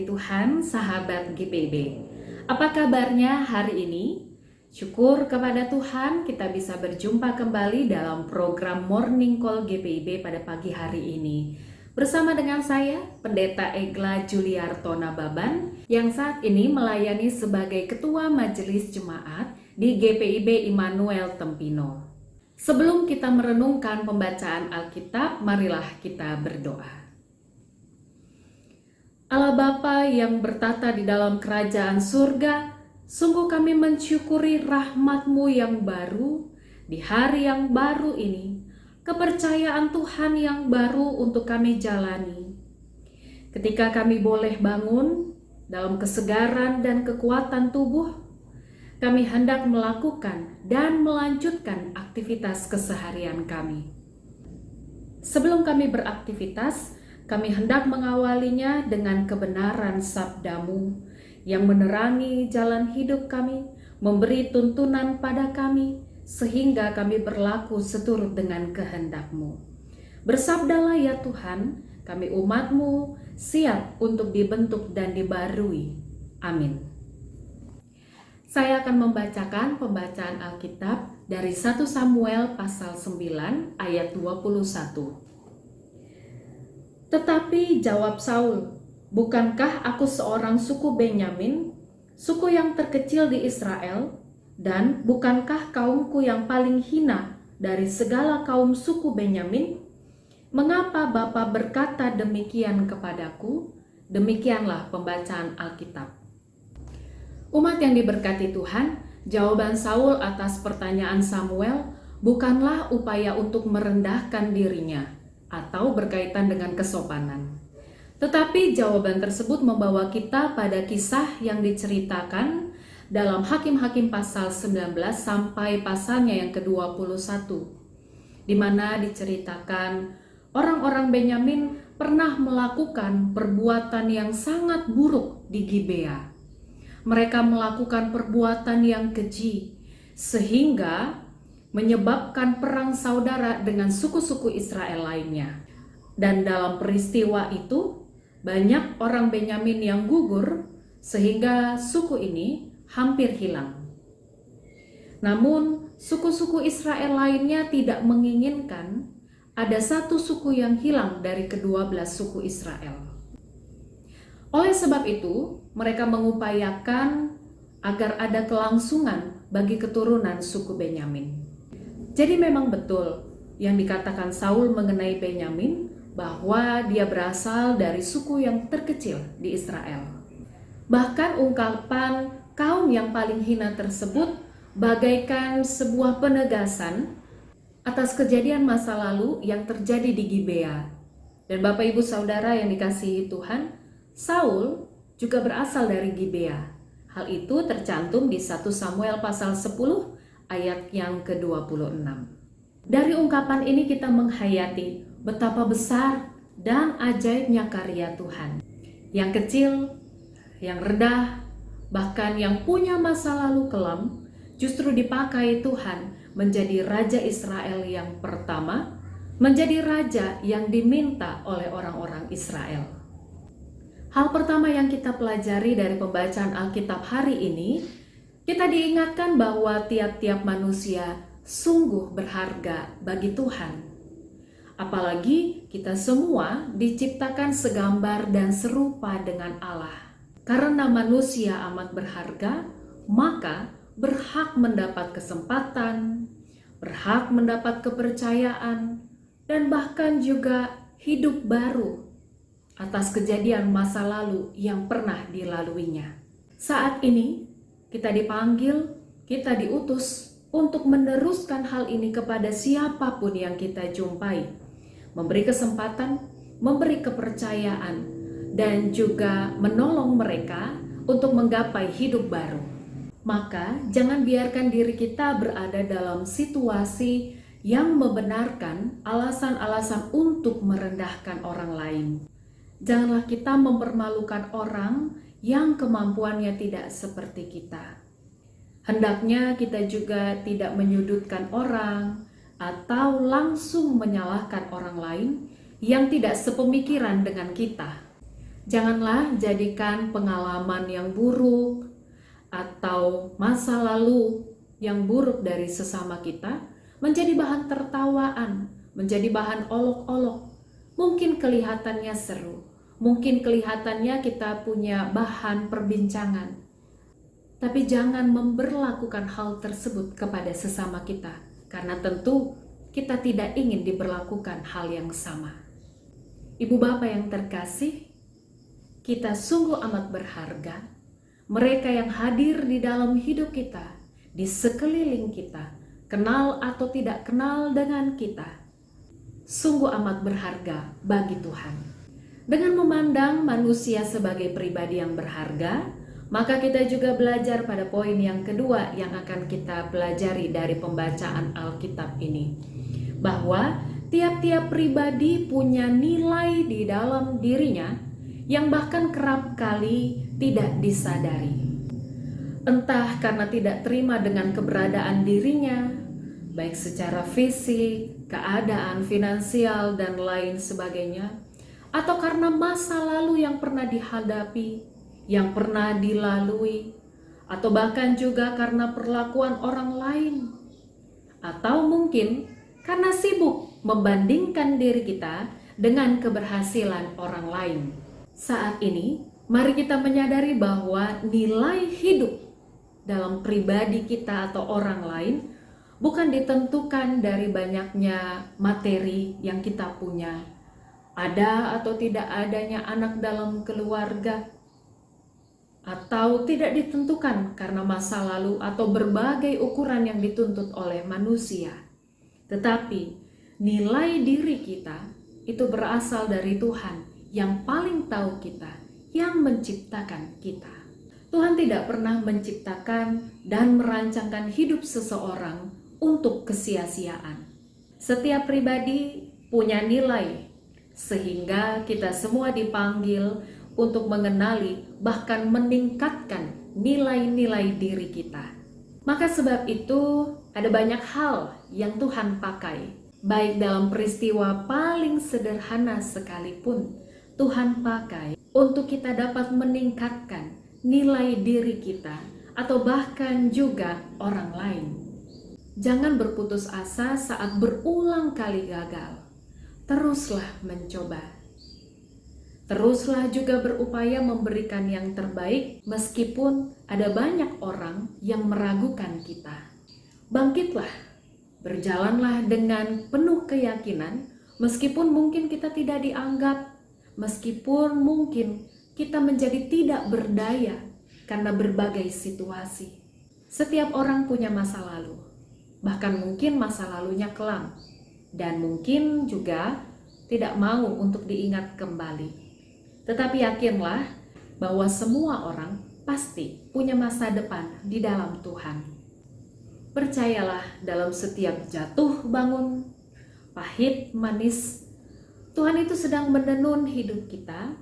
Tuhan, sahabat GPIB. Apa kabarnya hari ini? Syukur kepada Tuhan kita bisa berjumpa kembali dalam program Morning Call GPIB pada pagi hari ini. Bersama dengan saya, Pendeta Egla Juliarto Nababan, yang saat ini melayani sebagai Ketua Majelis Jemaat di GPIB Immanuel Tempino. Sebelum kita merenungkan pembacaan Alkitab, marilah kita berdoa. Allah Bapa yang bertata di dalam kerajaan surga, sungguh kami mensyukuri rahmat-Mu yang baru di hari yang baru ini, kepercayaan Tuhan yang baru untuk kami jalani. Ketika kami boleh bangun dalam kesegaran dan kekuatan tubuh, kami hendak melakukan dan melanjutkan aktivitas keseharian kami. Sebelum kami beraktivitas, kami hendak mengawalinya dengan kebenaran sabda-Mu yang menerangi jalan hidup kami, memberi tuntunan pada kami, sehingga kami berlaku seturut dengan kehendak-Mu. Bersabdalah ya Tuhan, kami umat-Mu siap untuk dibentuk dan dibarui. Amin. Saya akan membacakan pembacaan Alkitab dari 1 Samuel pasal 9 ayat 21. Tetapi jawab Saul, bukankah aku seorang suku Benyamin, suku yang terkecil di Israel, dan bukankah kaumku yang paling hina dari segala kaum suku Benyamin? Mengapa Bapa berkata demikian kepadaku? Demikianlah pembacaan Alkitab. Umat yang diberkati Tuhan, jawaban Saul atas pertanyaan Samuel bukanlah upaya untuk merendahkan dirinya atau berkaitan dengan kesopanan. Tetapi jawaban tersebut membawa kita pada kisah yang diceritakan dalam Hakim-Hakim pasal 19 sampai pasalnya yang ke-21, di mana diceritakan orang-orang Benyamin pernah melakukan perbuatan yang sangat buruk di Gibea. Mereka melakukan perbuatan yang keji, sehingga menyebabkan perang saudara dengan suku-suku Israel lainnya. Dan dalam peristiwa itu, banyak orang Benyamin yang gugur, sehingga suku ini hampir hilang. Namun, suku-suku Israel lainnya tidak menginginkan ada satu suku yang hilang dari ke-12 suku Israel. Oleh sebab itu, mereka mengupayakan agar ada kelangsungan bagi keturunan suku Benyamin. Jadi memang betul yang dikatakan Saul mengenai Benyamin, bahwa dia berasal dari suku yang terkecil di Israel. Bahkan ungkapan kaum yang paling hina tersebut bagaikan sebuah penegasan atas kejadian masa lalu yang terjadi di Gibea. Dan Bapak Ibu Saudara yang dikasihi Tuhan, Saul juga berasal dari Gibea. Hal itu tercantum di 1 Samuel pasal 10 ayat yang ke-26. Dari ungkapan ini kita menghayati betapa besar dan ajaibnya karya Tuhan. Yang kecil, yang rendah, bahkan yang punya masa lalu kelam, justru dipakai Tuhan menjadi Raja Israel yang pertama, menjadi Raja yang diminta oleh orang-orang Israel. Hal pertama yang kita pelajari dari pembacaan Alkitab hari ini, kita diingatkan bahwa tiap-tiap manusia sungguh berharga bagi Tuhan. Apalagi kita semua diciptakan segambar dan serupa dengan Allah. Karena manusia amat berharga, maka berhak mendapat kesempatan, berhak mendapat kepercayaan, dan bahkan juga hidup baru atas kejadian masa lalu yang pernah dilaluinya. Saat ini, kita dipanggil, kita diutus untuk meneruskan hal ini kepada siapapun yang kita jumpai. Memberi kesempatan, memberi kepercayaan, dan juga menolong mereka untuk menggapai hidup baru. Maka jangan biarkan diri kita berada dalam situasi yang membenarkan alasan-alasan untuk merendahkan orang lain. Janganlah kita mempermalukan orang yang kemampuannya tidak seperti kita. Hendaknya kita juga tidak menyudutkan orang atau langsung menyalahkan orang lain yang tidak sepemikiran dengan kita. Janganlah jadikan pengalaman yang buruk atau masa lalu yang buruk dari sesama kita menjadi bahan tertawaan, menjadi bahan olok-olok. Mungkin kelihatannya seru, mungkin kelihatannya kita punya bahan perbincangan. Tapi jangan memberlakukan hal tersebut kepada sesama kita, karena tentu kita tidak ingin diberlakukan hal yang sama. Ibu Bapa yang terkasih, kita sungguh amat berharga. Mereka yang hadir di dalam hidup kita, di sekeliling kita, kenal atau tidak kenal dengan kita, sungguh amat berharga bagi Tuhan. Dengan memandang manusia sebagai pribadi yang berharga, maka kita juga belajar pada poin yang kedua yang akan kita pelajari dari pembacaan Alkitab ini, bahwa tiap-tiap pribadi punya nilai di dalam dirinya yang bahkan kerap kali tidak disadari. Entah karena tidak terima dengan keberadaan dirinya, baik secara fisik, keadaan finansial, dan lain sebagainya, atau karena masa lalu yang pernah dihadapi, yang pernah dilalui, atau bahkan juga karena perlakuan orang lain, atau mungkin karena sibuk membandingkan diri kita dengan keberhasilan orang lain. Saat ini, mari kita menyadari bahwa nilai hidup dalam pribadi kita atau orang lain bukan ditentukan dari banyaknya materi yang kita punya, ada atau tidak adanya anak dalam keluarga, atau tidak ditentukan karena masa lalu atau berbagai ukuran yang dituntut oleh manusia. Tetapi nilai diri kita itu berasal dari Tuhan yang paling tahu kita, yang menciptakan kita. Tuhan tidak pernah menciptakan dan merancangkan hidup seseorang untuk kesia-siaan. Setiap pribadi punya nilai, sehingga kita semua dipanggil untuk mengenali bahkan meningkatkan nilai-nilai diri kita. Maka sebab itu ada banyak hal yang Tuhan pakai, baik dalam peristiwa paling sederhana sekalipun Tuhan pakai untuk kita dapat meningkatkan nilai diri kita atau bahkan juga orang lain. Jangan berputus asa saat berulang kali gagal. Teruslah mencoba. Teruslah juga berupaya memberikan yang terbaik meskipun ada banyak orang yang meragukan kita. Bangkitlah, berjalanlah dengan penuh keyakinan meskipun mungkin kita tidak dianggap, meskipun mungkin kita menjadi tidak berdaya karena berbagai situasi. Setiap orang punya masa lalu, bahkan mungkin masa lalunya kelam, dan mungkin juga tidak mau untuk diingat kembali. Tetapi yakinlah bahwa semua orang pasti punya masa depan di dalam Tuhan. Percayalah, dalam setiap jatuh bangun, pahit manis, Tuhan itu sedang menenun hidup kita,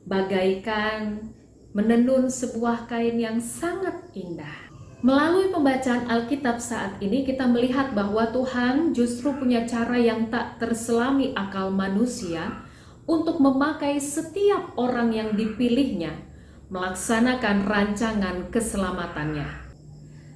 bagaikan menenun sebuah kain yang sangat indah. Melalui pembacaan Alkitab saat ini kita melihat bahwa Tuhan justru punya cara yang tak terselami akal manusia untuk memakai setiap orang yang dipilihnya melaksanakan rancangan keselamatannya.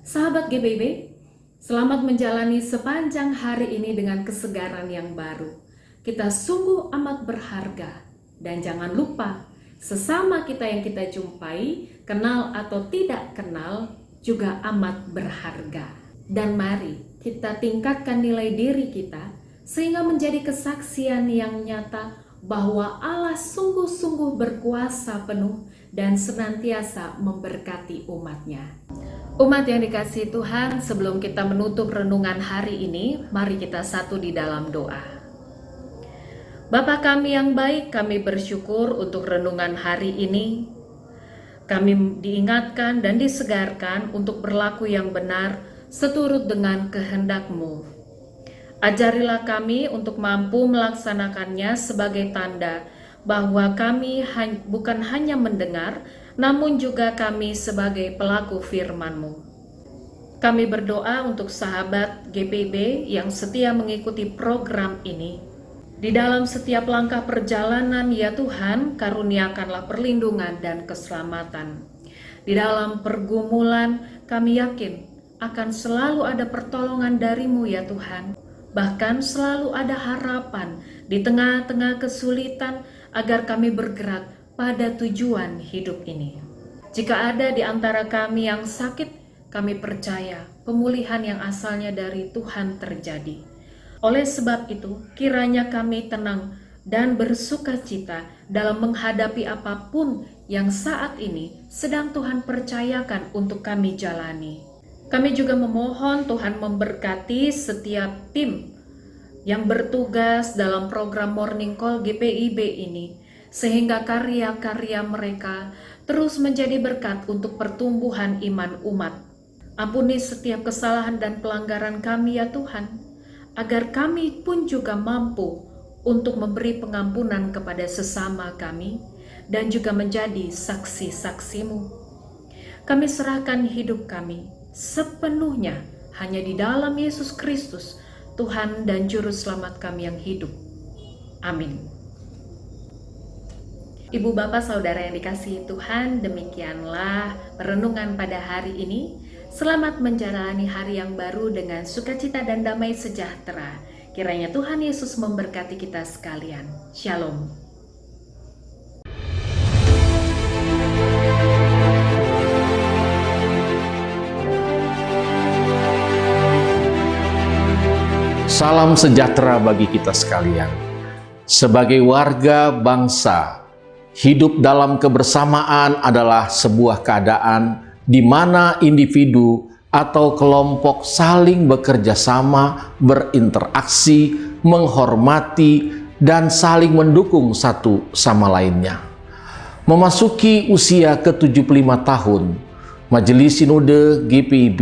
Sahabat GBB, selamat menjalani sepanjang hari ini dengan kesegaran yang baru. Kita sungguh amat berharga, dan jangan lupa sesama kita yang kita jumpai, kenal atau tidak kenal, juga amat berharga. Dan mari kita tingkatkan nilai diri kita sehingga menjadi kesaksian yang nyata bahwa Allah sungguh-sungguh berkuasa penuh dan senantiasa memberkati umatnya. Umat yang dikasihi Tuhan, sebelum kita menutup renungan hari ini, mari kita satu di dalam doa. Bapa kami yang baik, kami bersyukur untuk renungan hari ini. Kami diingatkan dan disegarkan untuk berlaku yang benar seturut dengan kehendak-Mu. Ajarilah kami untuk mampu melaksanakannya sebagai tanda bahwa kami bukan hanya mendengar, namun juga kami sebagai pelaku firman-Mu. Kami berdoa untuk sahabat GPB yang setia mengikuti program ini. Di dalam setiap langkah perjalanan, ya Tuhan, karuniakanlah perlindungan dan keselamatan. Di dalam pergumulan, kami yakin akan selalu ada pertolongan dari-Mu, ya Tuhan. Bahkan selalu ada harapan di tengah-tengah kesulitan agar kami bergerak pada tujuan hidup ini. Jika ada di antara kami yang sakit, kami percaya pemulihan yang asalnya dari Tuhan terjadi. Oleh sebab itu, kiranya kami tenang dan bersukacita dalam menghadapi apapun yang saat ini sedang Tuhan percayakan untuk kami jalani. Kami juga memohon Tuhan memberkati setiap tim yang bertugas dalam program Morning Call GPIB ini, sehingga karya-karya mereka terus menjadi berkat untuk pertumbuhan iman umat. Ampuni setiap kesalahan dan pelanggaran kami, ya Tuhan, agar kami pun juga mampu untuk memberi pengampunan kepada sesama kami dan juga menjadi saksi-saksi-Mu. Kami serahkan hidup kami sepenuhnya hanya di dalam Yesus Kristus, Tuhan dan Juru Selamat kami yang hidup. Amin. Ibu, Bapak, Saudara yang dikasihi Tuhan, demikianlah perenungan pada hari ini. Selamat menjalani hari yang baru dengan sukacita dan damai sejahtera. Kiranya Tuhan Yesus memberkati kita sekalian. Shalom. Salam sejahtera bagi kita sekalian. Sebagai warga bangsa, hidup dalam kebersamaan adalah sebuah keadaan di mana individu atau kelompok saling bekerja sama, berinteraksi, menghormati, dan saling mendukung satu sama lainnya. Memasuki usia ke-75 tahun, Majelis Sinode GPIB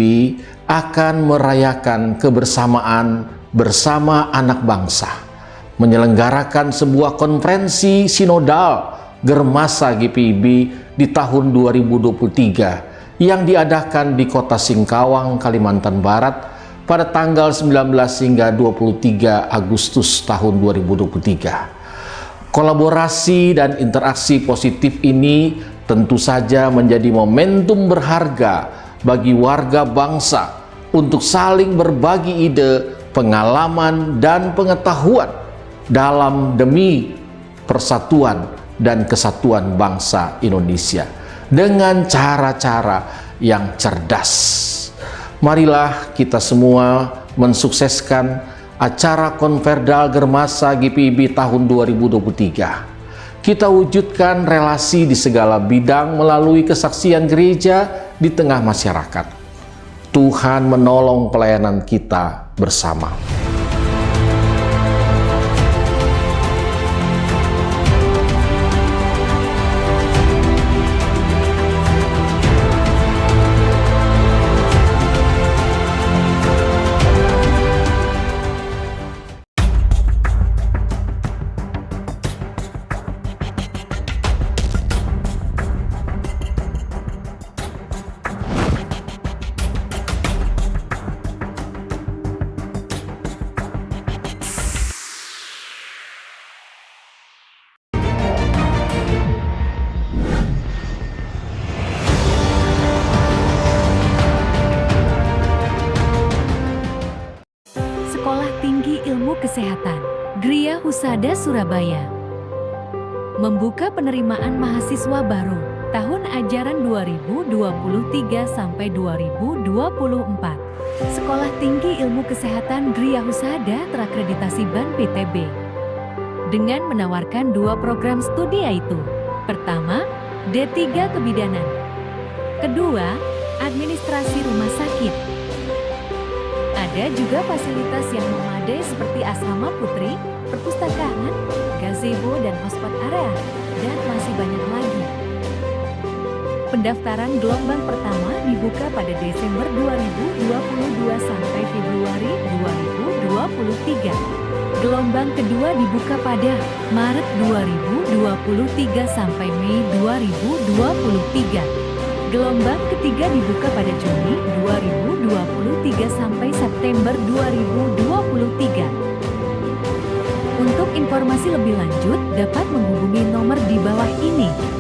akan merayakan kebersamaan bersama anak bangsa, menyelenggarakan sebuah konferensi sinodal Germasa GPIB di tahun 2023 yang diadakan di Kota Singkawang, Kalimantan Barat pada tanggal 19 hingga 23 Agustus tahun 2023. Kolaborasi dan interaksi positif ini tentu saja menjadi momentum berharga bagi warga bangsa untuk saling berbagi ide, pengalaman, dan pengetahuan dalam demi persatuan dan kesatuan bangsa Indonesia dengan cara-cara yang cerdas. Marilah kita semua mensukseskan acara Konverdal Germasa GPIB tahun 2023. Kita wujudkan relasi di segala bidang melalui kesaksian gereja di tengah masyarakat. Tuhan menolong pelayanan kita bersama. Sekolah Tinggi Ilmu Kesehatan Gria Husada Surabaya membuka penerimaan mahasiswa baru tahun ajaran 2023 sampai 2024. Sekolah Tinggi Ilmu Kesehatan Gria Husada terakreditasi BAN PTB dengan menawarkan 2 program studi, yaitu pertama, D3 Kebidanan, kedua, Administrasi Rumah Sakit. Ada juga fasilitas yang memadai seperti asrama putri, perpustakaan, gazebo dan hotspot area, dan masih banyak lagi. Pendaftaran gelombang pertama dibuka pada Desember 2022 sampai Februari 2023. Gelombang kedua dibuka pada Maret 2023 sampai Mei 2023. Gelombang ketiga dibuka pada Juni 2023 sampai September 2023. Untuk informasi lebih lanjut, dapat menghubungi nomor di bawah ini.